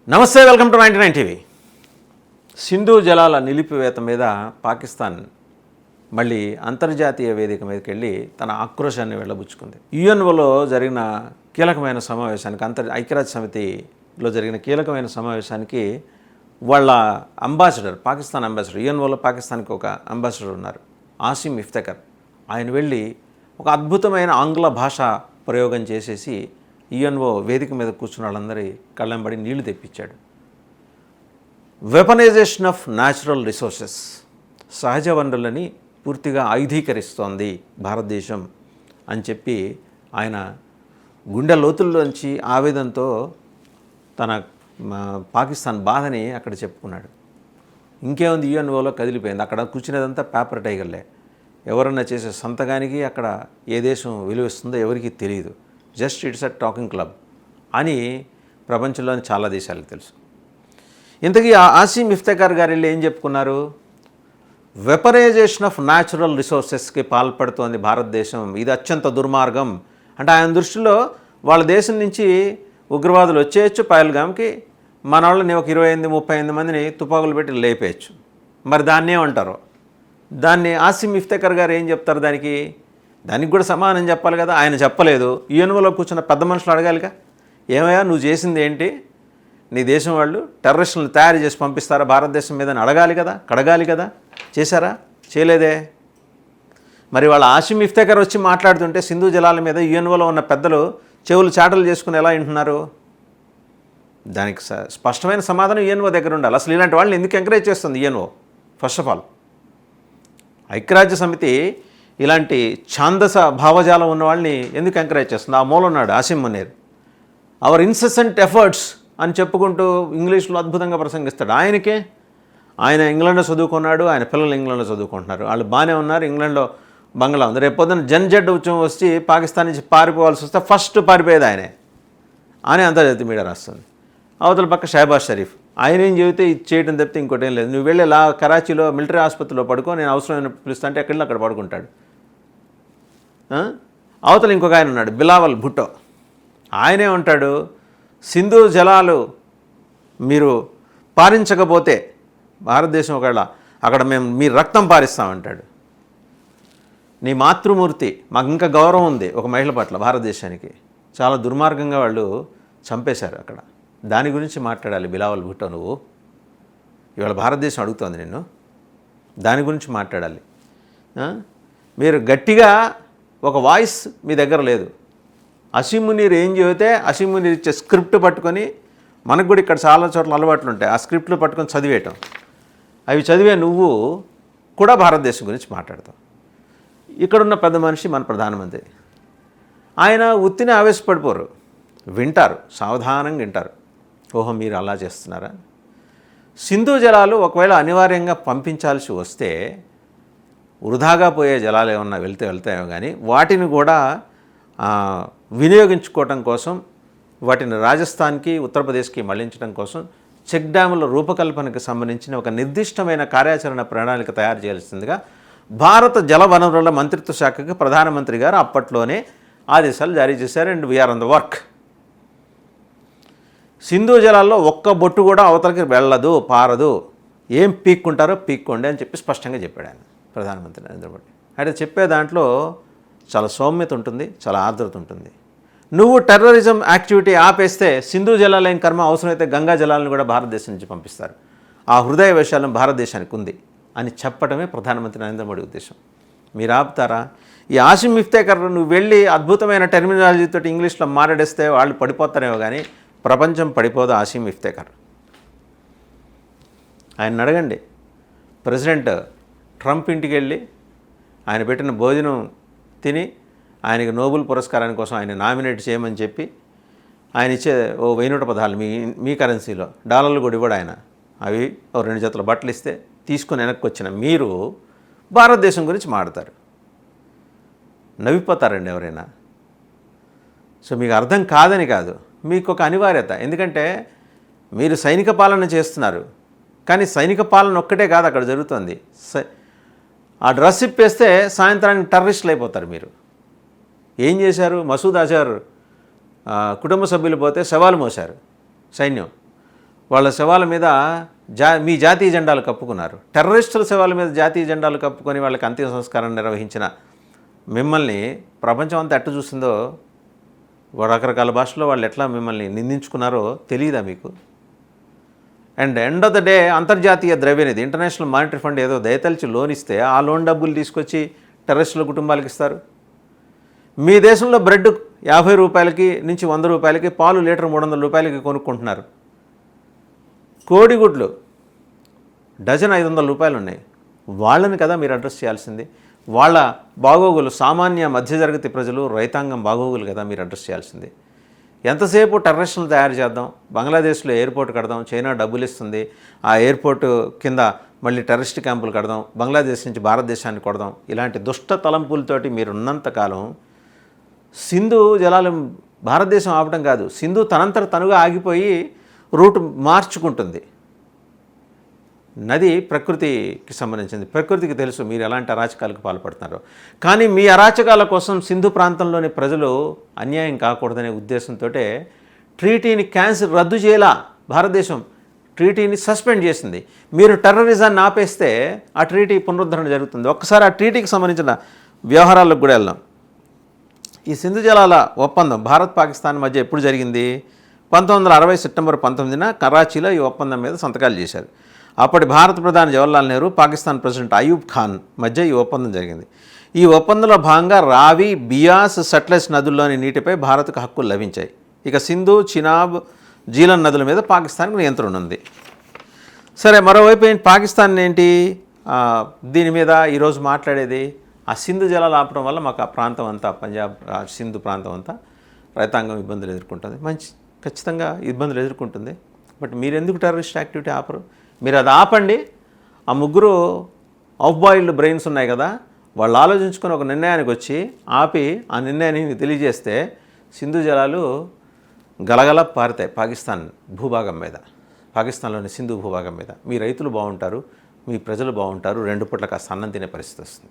నమస్తే, welcome to 99 TV. Sindhu జలాల నిలిపివేత మీద పాకిస్తాన్ మళ్ళీ అంతర్జాతీయ వేదిక మీదకి వెళ్ళి తన ఆక్రోశాన్ని వెళ్ళబుచ్చుకుంది. యుఎన్ఓలో జరిగిన కీలకమైన సమావేశానికి, ఐక్యరాజ్య సమితిలో జరిగిన కీలకమైన సమావేశానికి వాళ్ళ అంబాసిడర్, పాకిస్తాన్ అంబాసిడర్, యుఎన్ఓలో పాకిస్తాన్కి ఒక అంబాసిడర్ ఉన్నారు, ఆసిమ్ ఇఫ్తెకర్. ఆయన వెళ్ళి ఒక అద్భుతమైన ఆంగ్ల భాష ప్రయోగం చేసేసి యుఎన్ఓ వేదిక మీద కూర్చున్న వాళ్ళందరి కళ్ళంబడి నీళ్లు తెప్పించాడు. వెపనైజేషన్ ఆఫ్ న్యాచురల్ రిసోర్సెస్, సహజ వనరులని పూర్తిగా ఆయుధీకరిస్తోంది భారతదేశం అని చెప్పి ఆయన గుండె లోతుల్లోంచి ఆవేదనతో తన పాకిస్తాన్ బాధని అక్కడ చెప్పుకున్నాడు. ఇంకేముంది, యుఎన్ఓలో కదిలిపోయింది. అక్కడ కూర్చునేదంతా పేపర్ టైగర్లే. ఎవరన్నా చేసే సంతకానికి అక్కడ ఏ దేశం విలువిస్తుందో ఎవరికీ తెలియదు. Just it's a talking club అని ప్రపంచంలోని చాలా దేశాలకు తెలుసు. ఇంతకీ ఆసిమ్ ఇఫ్తెకార్ గారు వెళ్ళి ఏం చెప్పుకున్నారు? వెపనైజేషన్ ఆఫ్ న్యాచురల్ రిసోర్సెస్కి పాల్పడుతోంది భారతదేశం, ఇది అత్యంత దుర్మార్గం. అంటే ఆయన దృష్టిలో వాళ్ళ దేశం నుంచి ఉగ్రవాదులు వచ్చేయచ్చు పహల్గామ్కి, మన వాళ్ళని ఒక 28-30 మందిని తుపాకులు పెట్టి లేపేయచ్చు. మరి దాన్ని ఏమంటారు? దాన్ని ఆసిమ్ ఇఫ్తెకార్ గారు ఏం చెప్తారు? దానికి కూడా సమాధానం చెప్పాలి కదా. ఆయన చెప్పలేదు. యుఎన్ఓలో కూర్చున్న పెద్ద మనుషులు అడగాలిగా, ఏమయ్యా నువ్వు చేసింది ఏంటి? నీ దేశం వాళ్ళు టెర్రరిస్టులను తయారు చేసి పంపిస్తారా భారతదేశం మీద అని అడగాలి కదా, కడగాలి కదా. చేశారా? చేయలేదే. మరి వాళ్ళ ఆసిమ్ ఇఫ్తెకార్ వచ్చి మాట్లాడుతుంటే సింధు జలాల మీద యుఎన్ఓలో ఉన్న పెద్దలు చెవులు చాటలు చేసుకుని ఎలా వింటున్నారు? దానికి స్పష్టమైన సమాధానం యుఎన్ఓ దగ్గర ఉండాలి. అసలు ఇలాంటి వాళ్ళని ఎందుకు ఎంకరేజ్ చేస్తుంది యుఎన్ఓ? ఫస్ట్ ఆఫ్ ఆల్ ఐక్యరాజ్య సమితి ఇలాంటి ఛాందస భావజాలం ఉన్న వాళ్ళని ఎందుకు ఎంకరేజ్ చేస్తుంది? ఆ మూల ఉన్నాడు Asim Munir. Our incessant efforts అని చెప్పుకుంటూ ఇంగ్లీష్లో అద్భుతంగా ప్రసంగిస్తాడు. ఆయన ఇంగ్లాండ్లో చదువుకున్నాడు, ఆయన పిల్లలు ఇంగ్లాండ్లో చదువుకుంటున్నారు, వాళ్ళు బాగానే ఉన్నారు. ఇంగ్లాండ్లో బంగ్లా ఉంది. రేపు పొద్దున్న జన్జెడ్ ఉద్యమం వచ్చి పాకిస్తాన్ నుంచి పారిపోవాల్సి వస్తే ఫస్ట్ పారిపోయేది ఆయనే అని అంతర్జాతీయ మీడియా రాస్తుంది. అవతల పక్క షహబాజ్ షరీఫ్, ఆయన ఏం చెబితే ఇది చేయడం తప్పితే ఇంకోటి ఏం లేదు. నువ్వు వెళ్ళి కరాచీలో మిలిటరీ ఆసుపత్రిలో పడుకో, నేను అవసరమైన పిలుస్తా అంటే ఎక్కడిలో అక్కడ పడుకుంటాడు. అవతల ఇంకొక ఆయన ఉన్నాడు, బిలావల్ భుట్టో. ఆయనే ఉంటాడు, సింధు జలాలు మీరు పారించకపోతే భారతదేశం ఒకవేళ అక్కడ మేము మీ రక్తం పారిస్తామంటాడు. నీ మాతృమూర్తి, మాకు ఇంకా గౌరవం ఉంది ఒక మహిళ పట్ల భారతదేశానికి, చాలా దుర్మార్గంగా వాళ్ళు చంపేశారు అక్కడ. దాని గురించి మాట్లాడాలి బిలావల్ భుట్టో. నువ్వు ఇవాళ భారతదేశం అడుగుతోంది నిన్ను, దాని గురించి మాట్లాడాలి. మీరు గట్టిగా ఒక వాయిస్ మీ దగ్గర లేదు. ఆసిమ్ మునీర్ ఏం చెబితే ఆసిమ్ మునీర్ ఇచ్చే స్క్రిప్ట్ పట్టుకొని, మనకు కూడా ఇక్కడ చాలా చోట్ల అలవాట్లు ఉంటాయి, ఆ స్క్రిప్ట్లు పట్టుకొని చదివేయటం. అవి చదివే నువ్వు కూడా భారతదేశం గురించి మాట్లాడతావు. ఇక్కడున్న పెద్ద మనిషి మన ప్రధానమంత్రి, ఆయన ఉత్తిని ఆవేశపడిపోరు, వింటారు, సావధానంగా వింటారు. ఓహో మీరు అలా చేస్తున్నారా? సింధు జలాలు ఒకవేళ అనివార్యంగా పంపించాల్సి వస్తే వృధాగా పోయే జలాలు ఏమన్నా వెళ్తాయో కానీ వాటిని కూడా వినియోగించుకోవటం కోసం, వాటిని రాజస్థాన్కి ఉత్తరప్రదేశ్కి మళ్లించడం కోసం చెక్ డ్యాముల రూపకల్పనకు సంబంధించిన ఒక నిర్దిష్టమైన కార్యాచరణ ప్రణాళిక తయారు చేయాల్సిందిగా భారత జల వనరుల మంత్రిత్వ శాఖకి ప్రధానమంత్రి గారు అప్పట్లోనే ఆదేశాలు జారీ చేశారు. And we're on the work. Sindhu జలాల్లో ఒక్క బొట్టు కూడా అవతలకి వెళ్ళదు, పారదు, ఏం పీక్కుంటారో పీక్కోండి అని చెప్పి స్పష్టంగా చెప్పాడు ఆయన, ప్రధానమంత్రి నరేంద్ర మోడీ. అయితే చెప్పే దాంట్లో చాలా సౌమ్యత ఉంటుంది, చాలా ఆర్ద్రత ఉంటుంది. నువ్వు టెర్రరిజం యాక్టివిటీ ఆపేస్తే సింధు జలాలైన కర్మ అవసరమైతే గంగా జలాలను కూడా భారతదేశం నుంచి పంపిస్తారు, ఆ హృదయ విషయాలను భారతదేశానికి ఉంది అని చెప్పడమే ప్రధానమంత్రి నరేంద్ర మోడీ ఉద్దేశం. మీరు ఆపుతారా? ఈ ఆసిమ్ ఇఫ్తెకార్ నువ్వు వెళ్ళి అద్భుతమైన టెర్మినాలజీతో ఇంగ్లీష్లో మాట్లాడేస్తే వాళ్ళు పడిపోతారేమో కానీ ప్రపంచం పడిపోదు. ఆసిమ్ ఇఫ్తెకార్ ఆయన అడగండి. ప్రెసిడెంట్ ట్రంప్ ఇంటికి వెళ్ళి ఆయన పెట్టిన భోజనం తిని ఆయనకి నోబెల్ పురస్కారాని కోసం ఆయన నామినేట్ చేయమని చెప్పి ఆయన ఇచ్చే ఓ 1000 పదాలు మీ కరెన్సీలో డాలర్లు కూడా ఇవ్వడు ఆయన. అవి ఓ 2 జతల బట్టలు ఇస్తే తీసుకుని వెనక్కి వచ్చిన మీరు భారతదేశం గురించి మాట్లాడతారు. నవ్విపోతారండి ఎవరైనా. సో మీకు అర్థం కాదని కాదు, మీకు ఒక అనివార్యత. ఎందుకంటే మీరు సైనిక పాలన చేస్తున్నారు, కానీ సైనిక పాలన ఒక్కటే కాదు అక్కడ జరుగుతుంది. ఆ డ్రెస్ ఇప్పేస్తే సాయంత్రానికి టెర్రరిస్టులు అయిపోతారు మీరు. ఏం చేశారు? మసూద్ అజర్ కుటుంబ సభ్యులు పోతే సవాలు మోశారు సైన్యం. వాళ్ళ శవాల మీద మీ జాతీయ జెండాలు కప్పుకున్నారు. టెర్రరిస్టుల శవాల మీద జాతీయ జెండాలు కప్పుకొని వాళ్ళకి అంతిమ సంస్కారం నిర్వహించిన మిమ్మల్ని ప్రపంచం అంతా ఎట్ట చూసిందో, రకరకాల భాషలో వాళ్ళు ఎట్లా మిమ్మల్ని నిందించుకున్నారో తెలియదా మీకు? And end of the day అంతర్జాతీయ ద్రవ్యనిధి ఇంటర్నేషనల్ మానిటరీ ఫండ్ ఏదో దయతలిచి లోన్ ఇస్తే ఆ లోన్ డబ్బులు తీసుకొచ్చి టెర్రరిస్టుల కుటుంబాలకు ఇస్తారు. మీ దేశంలో బ్రెడ్ 50 రూపాయలకి నుంచి 100 రూపాయలకి, పాలు లీటర్ 300 రూపాయలకి కొనుక్కుంటున్నారు. కోడిగుడ్లు డజన్ 500 రూపాయలు ఉన్నాయి. వాళ్ళని కదా మీరు అడ్రస్ చేయాల్సింది. వాళ్ళ బాగోగులు, సామాన్య మధ్యతరగతి ప్రజలు, రైతాంగం బాగోగులు కదా మీరు అడ్రస్ చేయాల్సింది. ఎంతసేపు టెర్రరిస్టులు తయారు చేద్దాం, బంగ్లాదేశ్లో ఎయిర్పోర్ట్ కడదాం, చైనా డబ్బులు ఇస్తుంది, ఆ ఎయిర్పోర్టు కింద మళ్ళీ టెర్రరిస్ట్ క్యాంపులు కడదాం, బంగ్లాదేశ్ నుంచి భారతదేశాన్ని కొడదాం, ఇలాంటి దుష్ట తలంపులతోటి మీరు ఉన్నంతకాలం సింధు జలాలు భారతదేశం ఆపడం కాదు, సింధు తనంతట తనుగా ఆగిపోయి రూట్ మార్చుకుంటుంది. నది ప్రకృతికి సంబంధించింది. ప్రకృతికి తెలుసు మీరు ఎలాంటి అరాచకాలకు పాల్పడుతున్నారో. కానీ మీ అరాచకాల కోసం సింధు ప్రాంతంలోని ప్రజలు అన్యాయం కాకూడదనే ఉద్దేశంతో ట్రీటీని రద్దు చేయాలా భారతదేశం, ట్రీటీని సస్పెండ్ చేసింది. మీరు టెర్రరిజాన్ని ఆపేస్తే ఆ ట్రీటీ పునరుద్ధరణ జరుగుతుంది. ఒక్కసారి ఆ ట్రీటీకి సంబంధించిన వ్యవహారాలకు కూడా వెళ్దాం. ఈ సింధు జలాల ఒప్పందం భారత్ పాకిస్తాన్ మధ్య ఎప్పుడు జరిగింది? 1960 సెప్టెంబర్ 19న కరాచీలో ఈ ఒప్పందం మీద సంతకాలు చేశారు. అప్పటి భారత ప్రధాని జవహర్లాల్ నెహ్రూ, పాకిస్తాన్ ప్రెసిడెంట్ అయూబ్ ఖాన్ మధ్య ఈ ఒప్పందం జరిగింది. ఈ ఒప్పందంలో భాగంగా రావి, బియాస్, సట్లెజ్ నదుల్లోని నీటిపై భారత్కు హక్కులు లభించాయి. ఇక సింధు, చినాబ్, జీలన్ నదుల మీద పాకిస్తాన్కి నియంత్రణ ఉంది. సరే, మరోవైపు పాకిస్తాన్ ఏంటి దీని మీద ఈరోజు మాట్లాడేది? ఆ సింధు జలాలు ఆపడం వల్ల మాకు ఆ ప్రాంతం అంతా, పంజాబ్ సింధు ప్రాంతం అంతా రైతాంగం ఇబ్బందులు ఎదుర్కొంటుంది. ఖచ్చితంగా ఇబ్బందులు ఎదుర్కొంటుంది. బట్ మీరు ఎందుకు టెర్రరిస్ట్ యాక్టివిటీ ఆపరు? మీరు అది ఆపండి. ఆ ముగ్గురు ఆఫ్ బాయిల్డ్ బ్రెయిన్స్ ఉన్నాయి కదా, వాళ్ళు ఆలోచించుకొని ఒక నిర్ణయానికి వచ్చి ఆపి ఆ నిర్ణయాన్ని తెలియజేస్తే సింధు జలాలు గలగల పారుతాయి పాకిస్తాన్ భూభాగం మీద, పాకిస్తాన్లోని సింధు భూభాగం మీద. మీ రైతులు బాగుంటారు, మీ ప్రజలు బాగుంటారు, 2 పూట్ల కాస్త అన్నం తినే పరిస్థితి వస్తుంది.